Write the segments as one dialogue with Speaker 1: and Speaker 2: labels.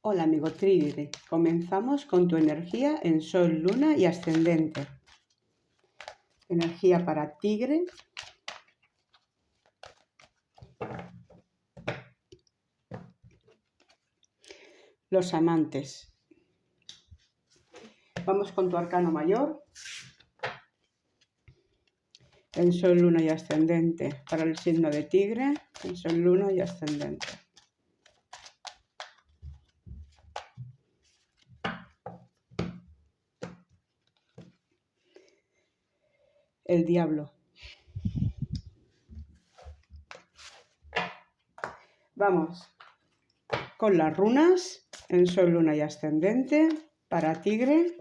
Speaker 1: Hola amigo Tigre, comenzamos con tu energía en Sol, Luna y Ascendente. Energía para Tigre. Los amantes. Vamos con tu arcano mayor. En Sol, Luna y Ascendente. Para el signo de Tigre, en Sol, Luna y Ascendente. El diablo. Vamos con las runas en Sol, Luna y Ascendente para Tigre.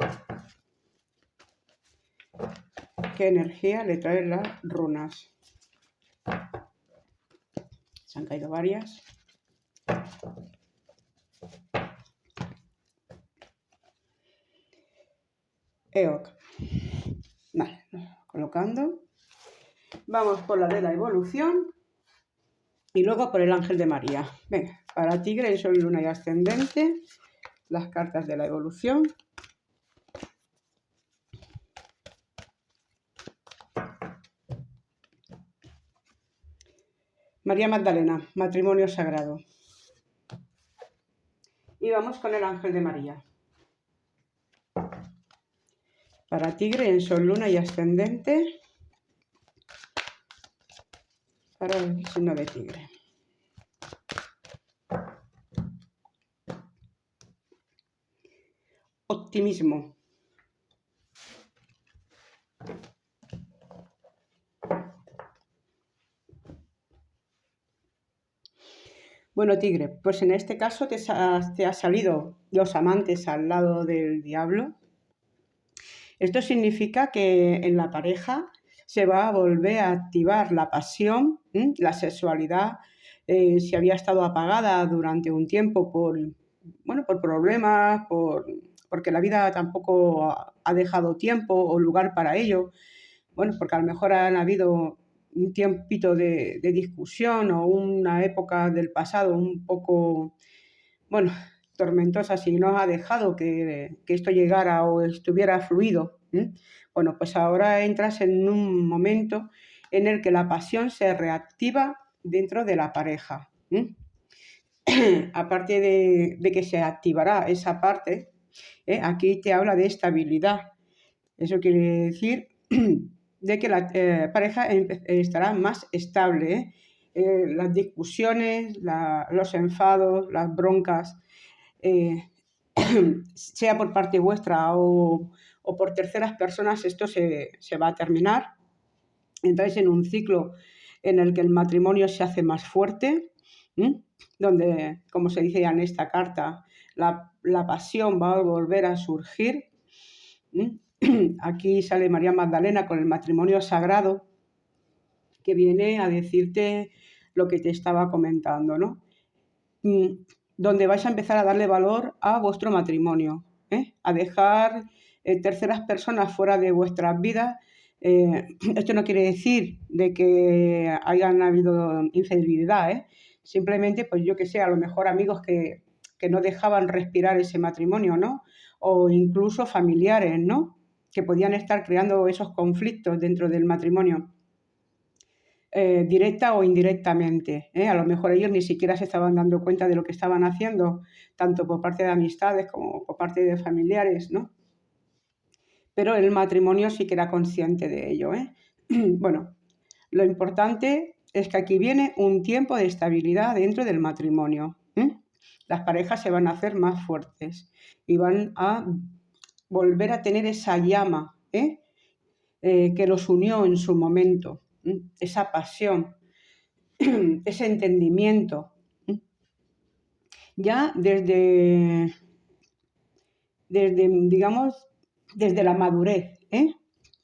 Speaker 1: ¿Qué energía le traen las runas? Se han caído varias. Eok. Vale, colocando. Vamos por la de la evolución y luego por el ángel de María. Venga, para Tigre, el Sol, Luna y Ascendente, las cartas de la evolución. María Magdalena, matrimonio sagrado. Y vamos con el ángel de María. Para Tigre, en Sol, Luna y Ascendente, para el signo de Tigre. Optimismo. Bueno, Tigre, pues en este caso te ha salido los amantes al lado del diablo. Esto significa que en la pareja se va a volver a activar la pasión, la sexualidad, si había estado apagada durante un tiempo por problemas, porque la vida tampoco ha dejado tiempo o lugar para ello, porque a lo mejor han habido un tiempito de discusión o una época del pasado un poco, tormentosa, si no ha dejado que esto llegara o estuviera fluido. Bueno, pues ahora entras en un momento en el que la pasión se reactiva dentro de la pareja. Aparte de que se activará esa parte, aquí te habla de estabilidad. Eso quiere decir de que la pareja estará más estable. Las discusiones, los enfados, las broncas, sea por parte vuestra o por terceras personas, esto se va a terminar. Entráis en un ciclo en el que el matrimonio se hace más fuerte, donde, como se dice ya en esta carta, la pasión va a volver a surgir. Aquí sale María Magdalena con el matrimonio sagrado, que viene a decirte lo que te estaba comentando, ¿no? Donde vais a empezar a darle valor a vuestro matrimonio, a dejar terceras personas fuera de vuestras vidas. Esto no quiere decir de que hayan habido infidelidad, simplemente, pues yo que sé, a lo mejor amigos que no dejaban respirar ese matrimonio, ¿no? O incluso familiares, ¿no? Que podían estar creando esos conflictos dentro del matrimonio. Directa o indirectamente. A lo mejor ellos ni siquiera se estaban dando cuenta de lo que estaban haciendo, tanto por parte de amistades como por parte de familiares, ¿no? Pero el matrimonio sí que era consciente de ello. Bueno, lo importante es que aquí viene un tiempo de estabilidad dentro del matrimonio. Las parejas se van a hacer más fuertes y van a volver a tener esa llama que los unió en su momento. Esa pasión, ese entendimiento, ya desde digamos, desde la madurez,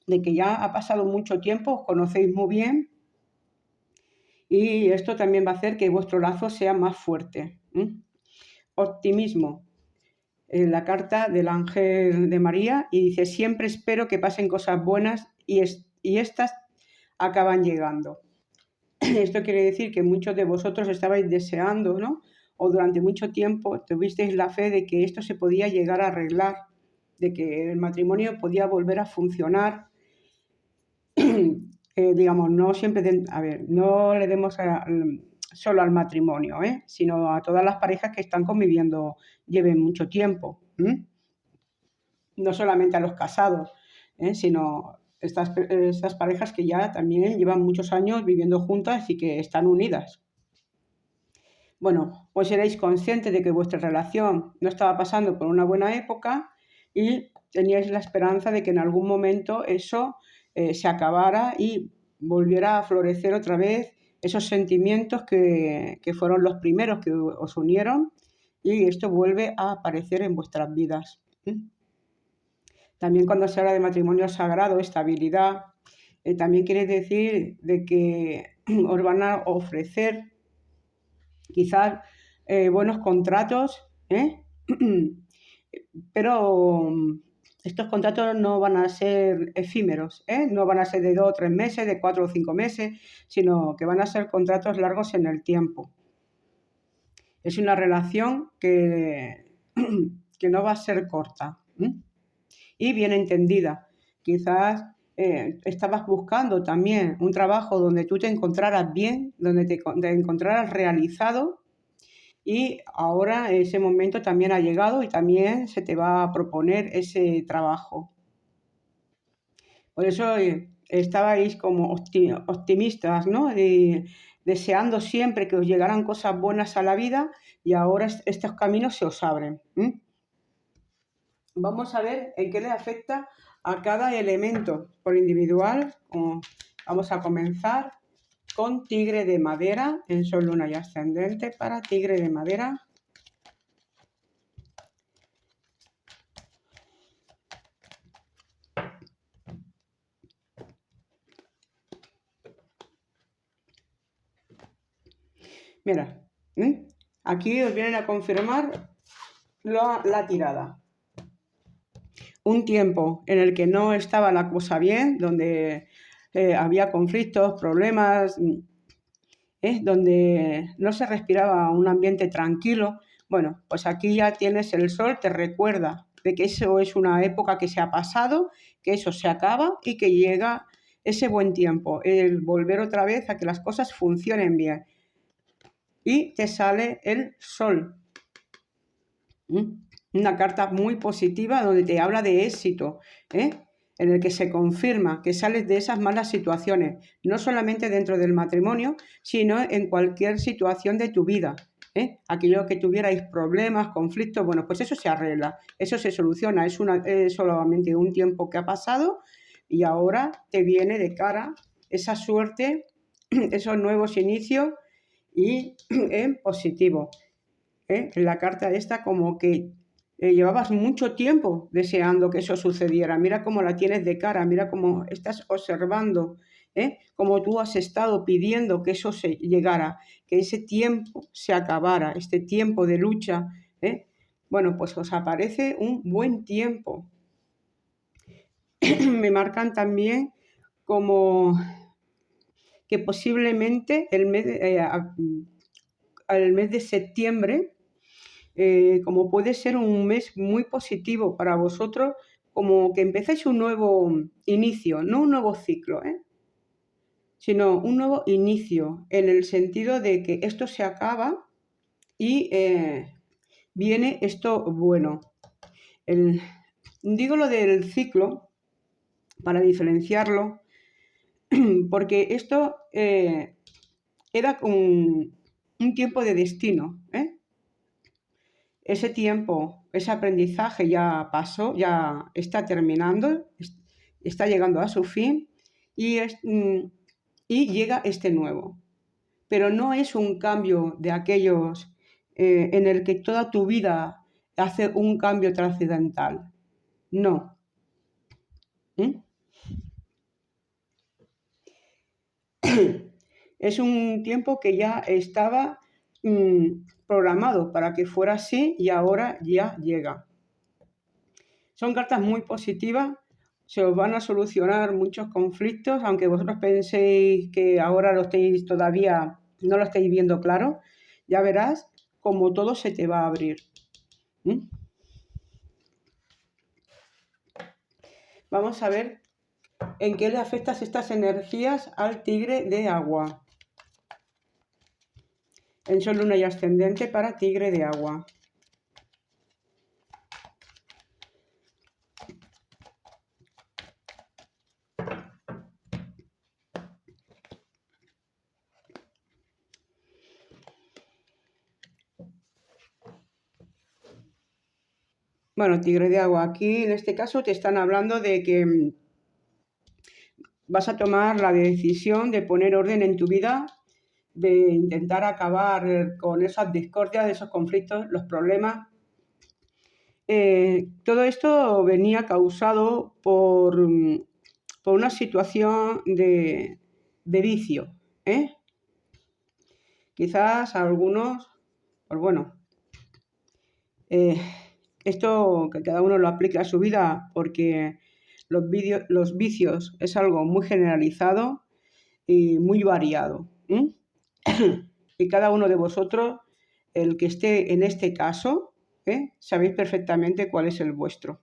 Speaker 1: de que ya ha pasado mucho tiempo, os conocéis muy bien y esto también va a hacer que vuestro lazo sea más fuerte. Optimismo, la carta del ángel de María, y dice: siempre espero que pasen cosas buenas y estas acaban llegando. Esto quiere decir que muchos de vosotros estabais deseando, ¿no? o durante mucho tiempo tuvisteis la fe de que esto se podía llegar a arreglar, de que el matrimonio podía volver a funcionar. Digamos, no siempre, no le demos solo al matrimonio, sino a todas las parejas que están conviviendo, lleven mucho tiempo. No solamente a los casados, sino estas parejas que ya también llevan muchos años viviendo juntas y que están unidas. Bueno, pues seréis conscientes de que vuestra relación no estaba pasando por una buena época y teníais la esperanza de que en algún momento eso se acabara y volviera a florecer otra vez esos sentimientos que fueron los primeros que os unieron, y esto vuelve a aparecer en vuestras vidas. También cuando se habla de matrimonio sagrado, estabilidad, también quiere decir de que os van a ofrecer quizás buenos contratos, pero estos contratos no van a ser efímeros, no van a ser de 2 o 3 meses, de 4 o 5 meses, sino que van a ser contratos largos en el tiempo. Es una relación que no va a ser corta y bien entendida. Quizás estabas buscando también un trabajo donde tú te encontraras bien, donde te encontraras realizado, y ahora ese momento también ha llegado y también se te va a proponer ese trabajo. Por eso estabais como optimistas, ¿no? Deseando siempre que os llegaran cosas buenas a la vida, y ahora estos caminos se os abren. Vamos a ver en qué le afecta a cada elemento por individual. Vamos a comenzar con Tigre de Madera, en Sol, Luna y Ascendente para Tigre de Madera. Mira, aquí os vienen a confirmar la tirada. Un tiempo en el que no estaba la cosa bien, donde había conflictos, problemas, donde no se respiraba un ambiente tranquilo. Bueno, pues aquí ya tienes el sol, te recuerda de que eso es una época que se ha pasado, que eso se acaba y que llega ese buen tiempo, el volver otra vez a que las cosas funcionen bien. Y te sale el sol. Una carta muy positiva donde te habla de éxito, en el que se confirma que sales de esas malas situaciones, no solamente dentro del matrimonio, sino en cualquier situación de tu vida. Aquello que tuvierais problemas, conflictos, bueno, pues eso se arregla, eso se soluciona, es solamente un tiempo que ha pasado y ahora te viene de cara esa suerte, esos nuevos inicios y en positivo. En la carta esta como que llevabas mucho tiempo deseando que eso sucediera. Mira cómo la tienes de cara, mira cómo estás observando, cómo tú has estado pidiendo que eso se llegara, que ese tiempo se acabara, este tiempo de lucha. Bueno, pues os aparece un buen tiempo. Me marcan también como que posiblemente el mes de septiembre, como puede ser un mes muy positivo para vosotros, como que empezáis un nuevo inicio, no un nuevo ciclo, sino un nuevo inicio, en el sentido de que esto se acaba y viene esto bueno. Digo lo del ciclo para diferenciarlo, porque esto era un tiempo de destino, Ese tiempo, ese aprendizaje ya pasó, ya está terminando, está llegando a su fin y llega este nuevo. Pero no es un cambio de aquellos en el que toda tu vida hace un cambio trascendental. No. Es un tiempo que ya estaba programado para que fuera así y ahora ya llega. Son cartas muy positivas, se os van a solucionar muchos conflictos, aunque vosotros penséis que ahora todavía no lo estáis viendo claro, ya verás como todo se te va a abrir. Vamos a ver en qué le afectas estas energías al tigre de agua. En Sol, Luna y Ascendente para tigre de agua. Bueno, tigre de agua, aquí en este caso te están hablando de que vas a tomar la decisión de poner orden en tu vida, de intentar acabar con esas discordias, esos conflictos, los problemas. Todo esto venía causado por una situación de vicio, ¿eh? Quizás algunos, pues bueno, esto que cada uno lo aplique a su vida, porque los vicios es algo muy generalizado y muy variado. Y cada uno de vosotros, el que esté en este caso, sabéis perfectamente cuál es el vuestro.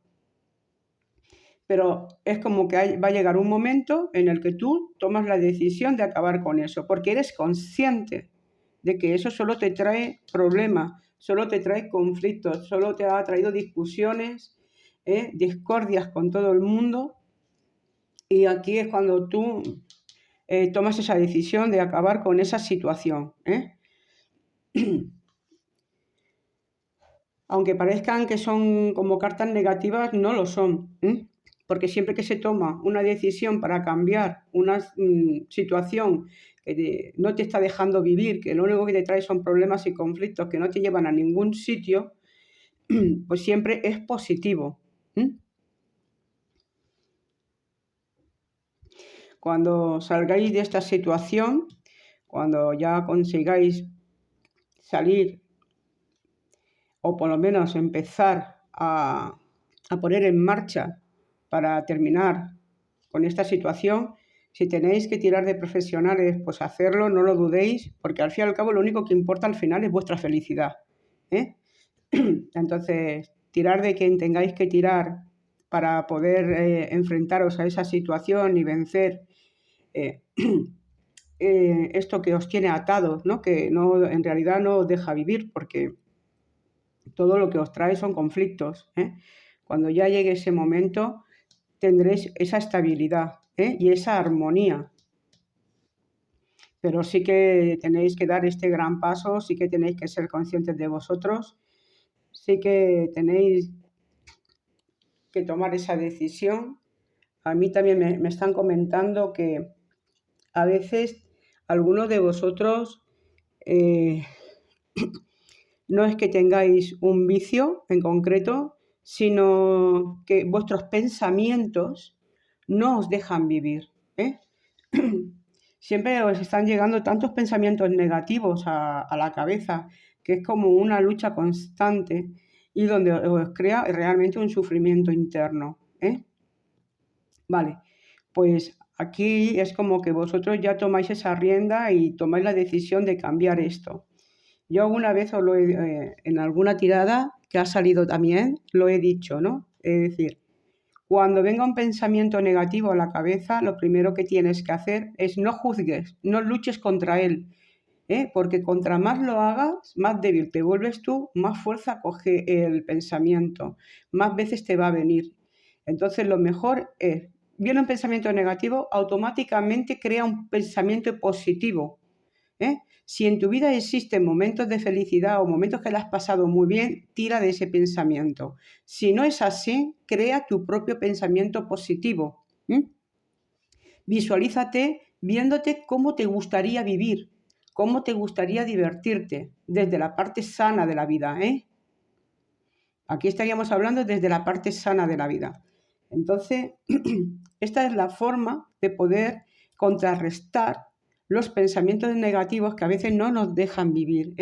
Speaker 1: Pero es como que va a llegar un momento en el que tú tomas la decisión de acabar con eso, porque eres consciente de que eso solo te trae problemas, solo te trae conflictos, solo te ha traído discusiones, discordias con todo el mundo. Y aquí es cuando tú tomas esa decisión de acabar con esa situación. Aunque parezcan que son como cartas negativas, no lo son. Porque siempre que se toma una decisión para cambiar una situación que no te está dejando vivir, que lo único que te trae son problemas y conflictos que no te llevan a ningún sitio, pues siempre es positivo. Cuando salgáis de esta situación, cuando ya consigáis salir o por lo menos empezar a poner en marcha para terminar con esta situación, si tenéis que tirar de profesionales, pues hacerlo, no lo dudéis, porque al fin y al cabo lo único que importa al final es vuestra felicidad. Entonces, tirar de quien tengáis que tirar para poder enfrentaros a esa situación y vencer esto que os tiene atados, ¿no? Que no, en realidad no os deja vivir, porque todo lo que os trae son conflictos. Cuando ya llegue ese momento, tendréis esa estabilidad y esa armonía. Pero sí que tenéis que dar este gran paso, sí que tenéis que ser conscientes de vosotros, sí que tenéis que tomar esa decisión. A mí también me están comentando que a veces algunos de vosotros no es que tengáis un vicio en concreto, sino que vuestros pensamientos no os dejan vivir. Siempre os están llegando tantos pensamientos negativos a la cabeza, que es como una lucha constante y donde os crea realmente un sufrimiento interno. Vale, pues aquí es como que vosotros ya tomáis esa rienda y tomáis la decisión de cambiar esto. Yo alguna vez en alguna tirada que ha salido también, lo he dicho, ¿no? Es decir, cuando venga un pensamiento negativo a la cabeza, lo primero que tienes que hacer es no juzgues, no luches contra él, porque contra más lo hagas, más débil te vuelves tú, más fuerza coge el pensamiento, más veces te va a venir. Entonces lo mejor es, viene un pensamiento negativo, automáticamente crea un pensamiento positivo. Si en tu vida existen momentos de felicidad o momentos que le has pasado muy bien, tira de ese pensamiento. Si no es así, crea tu propio pensamiento positivo. Visualízate viéndote cómo te gustaría vivir, cómo te gustaría divertirte, desde la parte sana de la vida. Aquí estaríamos hablando desde la parte sana de la vida. Entonces, esta es la forma de poder contrarrestar los pensamientos negativos que a veces no nos dejan vivir,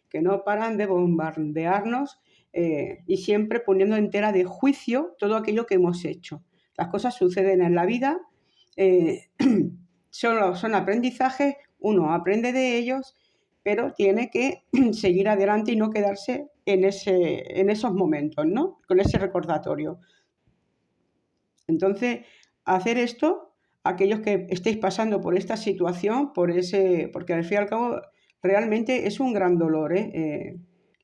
Speaker 1: que no paran de bombardearnos y siempre poniendo en tela de juicio todo aquello que hemos hecho. Las cosas suceden en la vida, son aprendizajes, uno aprende de ellos pero tiene que seguir adelante y no quedarse en esos momentos, ¿no? Con ese recordatorio. Entonces, hacer esto, aquellos que estéis pasando por esta situación, porque al fin y al cabo realmente es un gran dolor, ¿eh?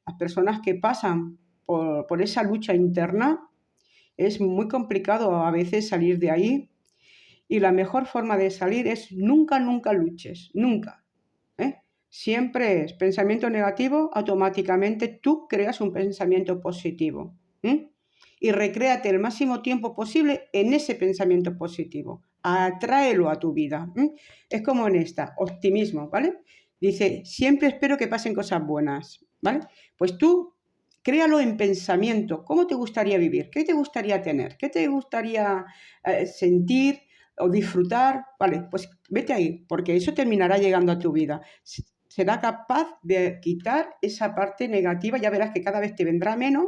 Speaker 1: Las personas que pasan por esa lucha interna, es muy complicado a veces salir de ahí, y la mejor forma de salir es nunca, nunca luches, nunca. ¿Eh? Siempre es pensamiento negativo, automáticamente tú creas un pensamiento positivo. Y recréate el máximo tiempo posible en ese pensamiento positivo. Atráelo a tu vida. Es como en esta, optimismo, ¿vale? Dice, siempre espero que pasen cosas buenas, ¿vale? Pues tú créalo en pensamiento. ¿Cómo te gustaría vivir? ¿Qué te gustaría tener? ¿Qué te gustaría sentir o disfrutar? Vale, pues vete ahí, porque eso terminará llegando a tu vida. Será capaz de quitar esa parte negativa, ya verás que cada vez te vendrá menos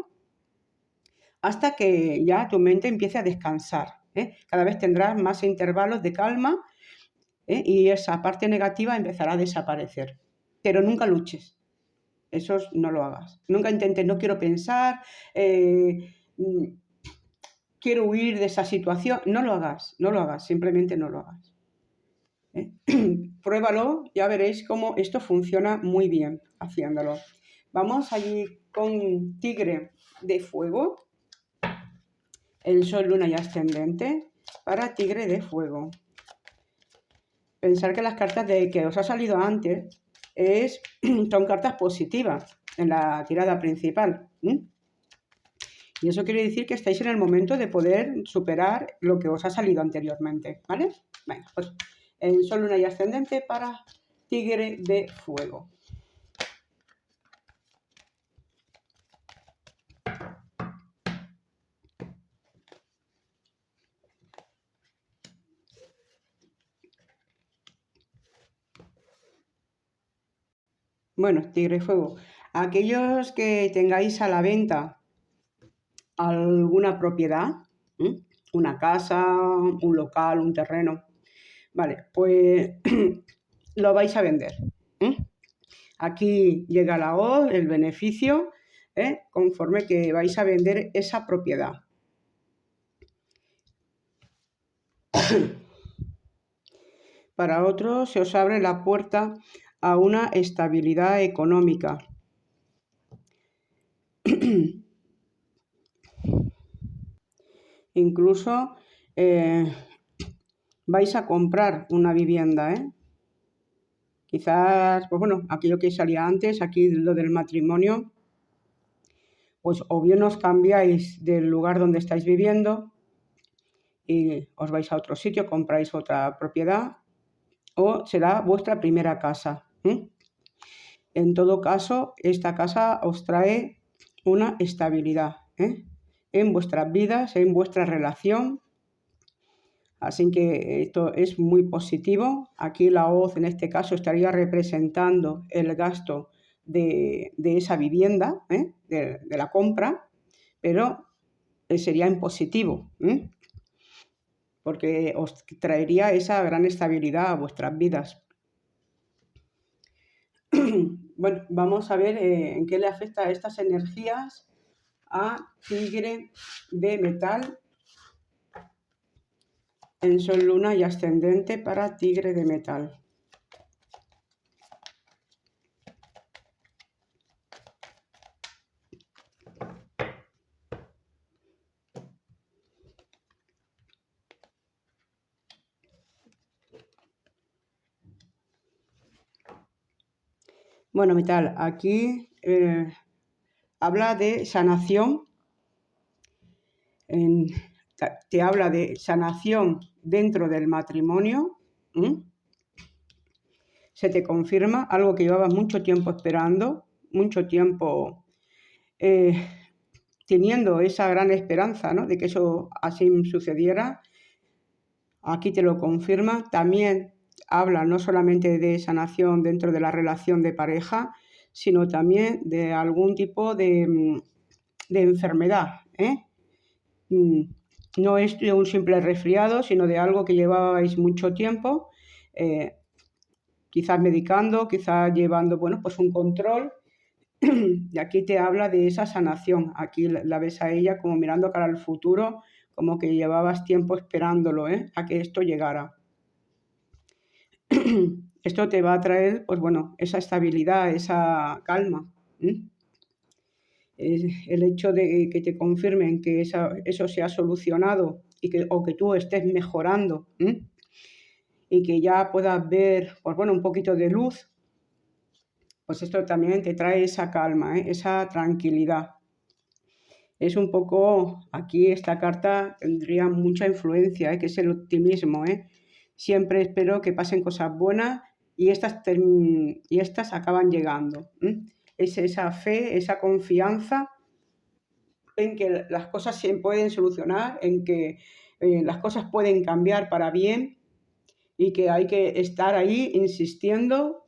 Speaker 1: hasta que ya tu mente empiece a descansar. Cada vez tendrás más intervalos de calma y esa parte negativa empezará a desaparecer. Pero nunca luches. Eso no lo hagas. Nunca intentes, no quiero pensar, quiero huir de esa situación. No lo hagas, simplemente no lo hagas. Pruébalo, ya veréis cómo esto funciona muy bien haciéndolo. Vamos allí con tigre de fuego, el sol, luna y ascendente para tigre de fuego. Pensar que las cartas que os ha salido antes son cartas positivas en la tirada principal. Y eso quiere decir que estáis en el momento de poder superar lo que os ha salido anteriormente, ¿vale? Venga, pues el sol, luna y ascendente para tigre de fuego. Bueno, tigre de fuego. Aquellos que tengáis a la venta alguna propiedad, una casa, un local, un terreno, vale, pues lo vais a vender. Aquí llega la hoz, el beneficio, conforme que vais a vender esa propiedad. Para otros se os abre la puerta a una estabilidad económica. Incluso vais a comprar una vivienda, Quizás, pues bueno, aquello que salía antes, aquí lo del matrimonio, pues o bien os cambiáis del lugar donde estáis viviendo y os vais a otro sitio, compráis otra propiedad, o será vuestra primera casa. En todo caso, esta casa os trae una estabilidad en vuestras vidas, en vuestra relación. Así que esto es muy positivo. Aquí la hoz en este caso estaría representando el gasto de esa vivienda, de la compra, pero sería en positivo, porque os traería esa gran estabilidad a vuestras vidas. Bueno, vamos a ver en qué le afecta estas energías a tigre de metal en sol, luna y ascendente para tigre de metal. Bueno, metal, aquí habla de sanación, te habla de sanación dentro del matrimonio. Se te confirma algo que llevabas mucho tiempo esperando, mucho tiempo teniendo esa gran esperanza, ¿no?, de que eso así sucediera. Aquí te lo confirma. También habla no solamente de sanación dentro de la relación de pareja, sino también de algún tipo de enfermedad. No es de un simple resfriado, sino de algo que llevabais mucho tiempo quizás medicando, quizás llevando, bueno, pues un control. Y aquí te habla de esa sanación. Aquí la ves a ella como mirando cara al futuro, como que llevabas tiempo esperándolo, a que esto llegara. Esto te va a traer, pues bueno, esa estabilidad, esa calma. El hecho de que te confirmen que eso se ha solucionado o que tú estés mejorando y que ya puedas ver, pues bueno, un poquito de luz, pues esto también te trae esa calma, esa tranquilidad. Es un poco, aquí esta carta tendría mucha influencia, que es el optimismo. Siempre espero que pasen cosas buenas y estas acaban llegando. Es esa fe, esa confianza en que las cosas se pueden solucionar, en que las cosas pueden cambiar para bien y que hay que estar ahí insistiendo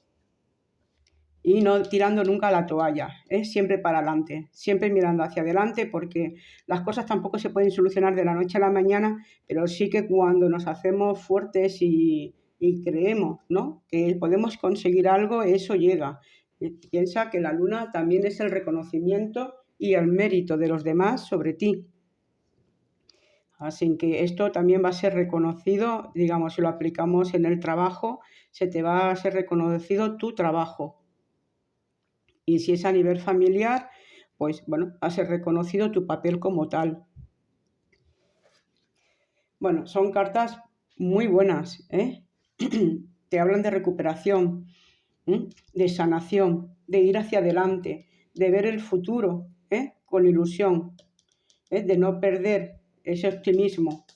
Speaker 1: y no tirando nunca la toalla, siempre para adelante, siempre mirando hacia adelante, porque las cosas tampoco se pueden solucionar de la noche a la mañana, pero sí que cuando nos hacemos fuertes y creemos, ¿no?, que podemos conseguir algo, eso llega. Piensa que la luna también es el reconocimiento y el mérito de los demás sobre ti. Así que esto también va a ser reconocido, digamos, si lo aplicamos en el trabajo, se te va a ser reconocido tu trabajo. Y si es a nivel familiar, pues bueno, va a ser reconocido tu papel como tal. Bueno, son cartas muy buenas, Te hablan de recuperación, de sanación, de ir hacia adelante, de ver el futuro, con ilusión, de no perder ese optimismo.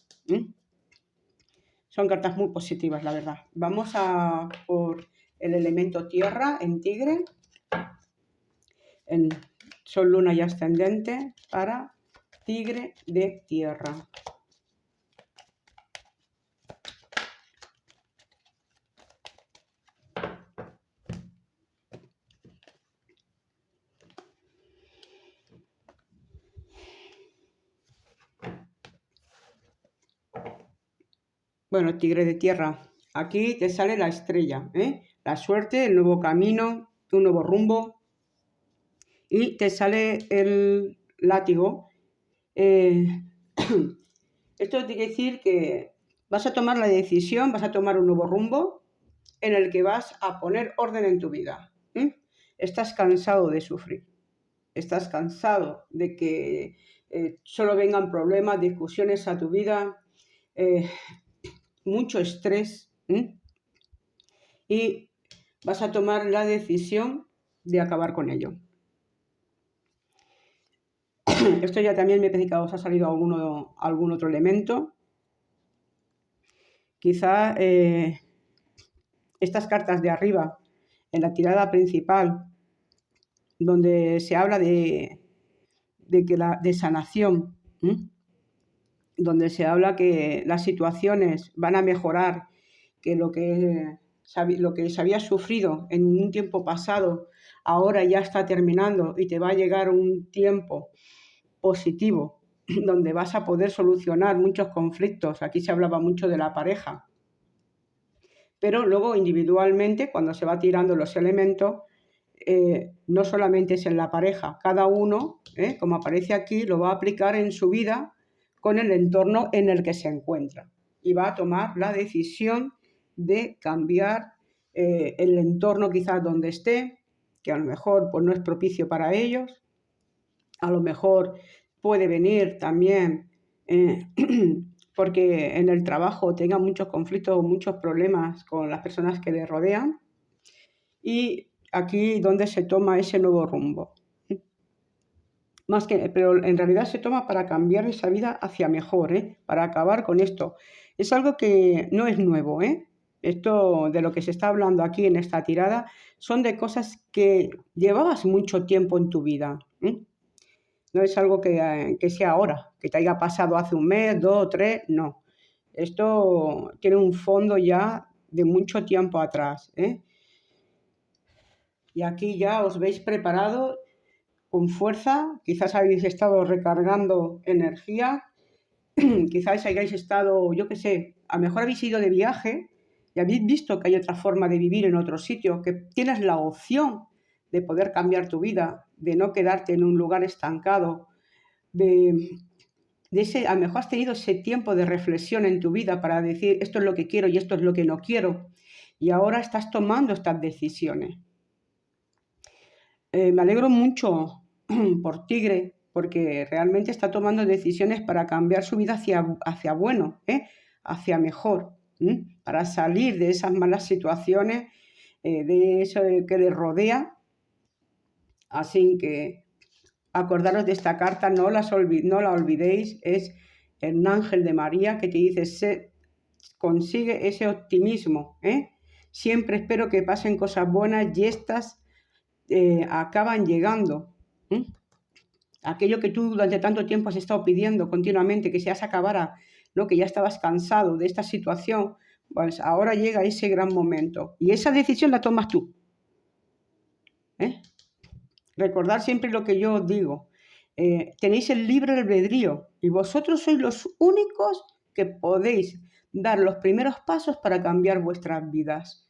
Speaker 1: Son cartas muy positivas, la verdad. Vamos a por el elemento tierra en Tigre, en Sol, Luna y Ascendente para Tigre de Tierra. Bueno, Tigre de Tierra, aquí te sale la estrella, la suerte, el nuevo camino, un nuevo rumbo, y te sale el látigo. Esto quiere decir que vas a tomar la decisión, vas a tomar un nuevo rumbo en el que vas a poner orden en tu vida. Estás cansado de sufrir, estás cansado de que solo vengan problemas, discusiones a tu vida, mucho estrés, y vas a tomar la decisión de acabar con ello. Esto ya también me parece que os ha salido algún otro elemento. Quizá estas cartas de arriba, en la tirada principal, donde se habla de sanación, donde se habla que las situaciones van a mejorar, que lo que se había sufrido en un tiempo pasado ahora ya está terminando y te va a llegar un tiempo positivo donde vas a poder solucionar muchos conflictos. Aquí se hablaba mucho de la pareja, pero luego individualmente, cuando se va tirando los elementos, no solamente es en la pareja, cada uno, como aparece aquí, lo va a aplicar en su vida con el entorno en el que se encuentra y va a tomar la decisión de cambiar el entorno quizás donde esté, que a lo mejor pues, no es propicio para ellos, a lo mejor puede venir también porque en el trabajo tenga muchos conflictos o muchos problemas con las personas que le rodean, y aquí donde se toma ese nuevo rumbo. Pero en realidad se toma para cambiar esa vida hacia mejor, para acabar con esto. Es algo que no es nuevo, Esto de lo que se está hablando aquí en esta tirada son de cosas que llevabas mucho tiempo en tu vida. No es algo que sea ahora, que te haya pasado hace un mes, 2, 3, no. Esto tiene un fondo ya de mucho tiempo atrás, Y aquí ya os veis preparado con fuerza, quizás habéis estado recargando energía, quizás hayáis estado, yo qué sé, a lo mejor habéis ido de viaje y habéis visto que hay otra forma de vivir en otro sitio, que tienes la opción de poder cambiar tu vida, de no quedarte en un lugar estancado, de ese, a lo mejor has tenido ese tiempo de reflexión en tu vida para decir esto es lo que quiero y esto es lo que no quiero, y ahora estás tomando estas decisiones. Me alegro mucho por Tigre, porque realmente está tomando decisiones para cambiar su vida hacia bueno, hacia mejor, para salir de esas malas situaciones, de eso que le rodea. Así que acordaros de esta carta, no la olvidéis, es el ángel de María que te dice, consigue ese optimismo, Siempre espero que pasen cosas buenas y estas acaban llegando. Aquello que tú durante tanto tiempo has estado pidiendo continuamente, que ya se acabara, ¿no? Que ya estabas cansado de esta situación, pues ahora llega ese gran momento. Y esa decisión la tomas tú. Recordad siempre lo que yo os digo. Tenéis el libre albedrío y vosotros sois los únicos que podéis dar los primeros pasos para cambiar vuestras vidas.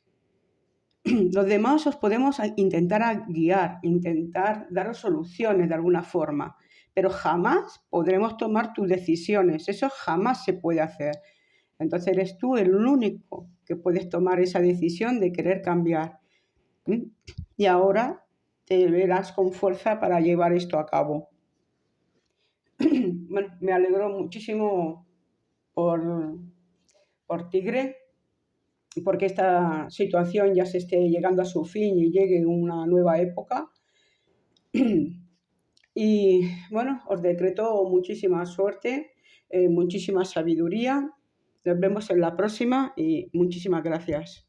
Speaker 1: Los demás os podemos intentar guiar, intentar daros soluciones de alguna forma, pero jamás podremos tomar tus decisiones, eso jamás se puede hacer. Entonces eres tú el único que puedes tomar esa decisión de querer cambiar. Y ahora te verás con fuerza para llevar esto a cabo. Bueno, me alegro muchísimo por Tigre, porque esta situación ya se esté llegando a su fin y llegue una nueva época. Y bueno, os decreto muchísima suerte, muchísima sabiduría. Nos vemos en la próxima y muchísimas gracias.